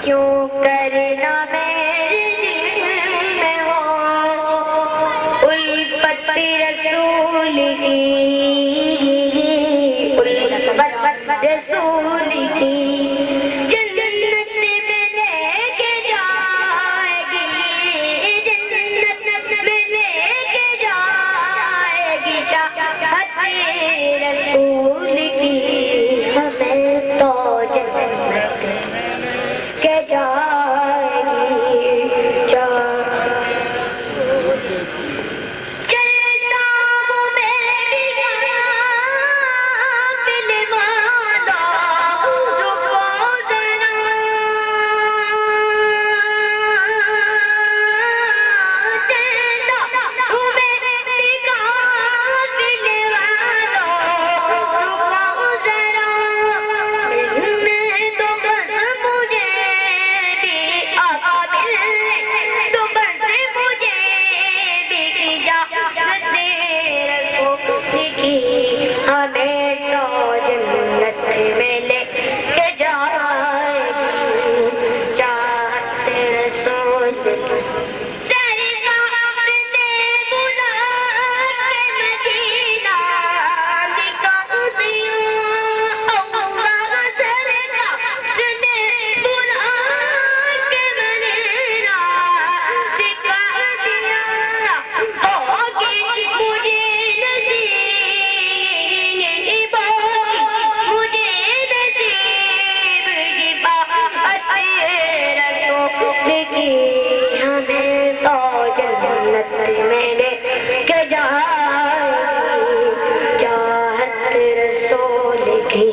کیوں کرنا میرے دل میں ہو الفت رسول کی، الفت رسول کی جنت میں لے کے جائے گی، جنت میں لے کے جائے گی چاہت رسول کی، ہمیں تو جنت کے جائے گی چلتا ہوں میں بھی قافل والا، رکو ذرا چلتا ہوں میں بھی قافل والا، رکو ذرا میں تو بس مجھے بھی آقا مل تو بس مجھے بھی اجازت رسول کی، ہمیں تو جنت میں لے کے جائے گی چاہت رسول کی۔ سرکار نے بلا کے مدینہ دکھا دیا، اللہ سرکار نے بلا کے مدینہ دکھا دیا، ہوگی مجھے نصیب، ہوگی مجھے نصیب کی بات رسول کی، ہمیں تو جنت میں لے کے جائے چاہت رسول کی،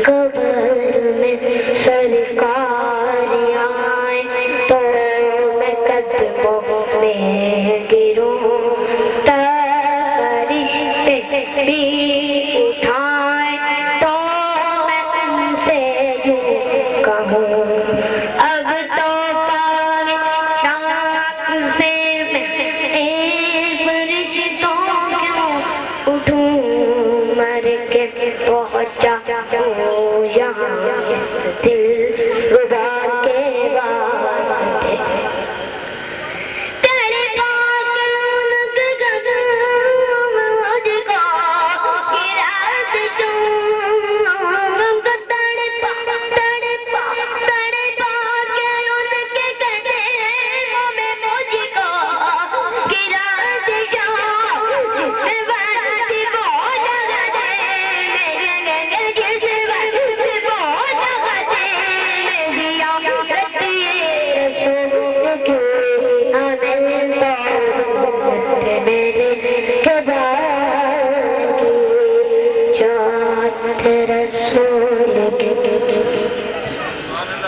قبر میں سرکار آئے تو میں قدموں میں گروں، فرشتے بھی اٹھائیں تو میں ان سے یوں کہوں، اب تو کائنات سے میں ایک فرشتوں کیوں اٹھوں، مر کے پہنچا ہوں یہاں اس دل ربا کے واسطے، تڑپا کے ان کے قدم مجھ کو گرات چون، تڑپا تڑپا تڑپا کے ان کے قدم میں مجھ کو گرات جاؤ، جس وقت وہ جگہ دے جس وقت وہ جگہ دے زیارت رسول کی، ہمیں تو میرے خدا کی چاہت رسول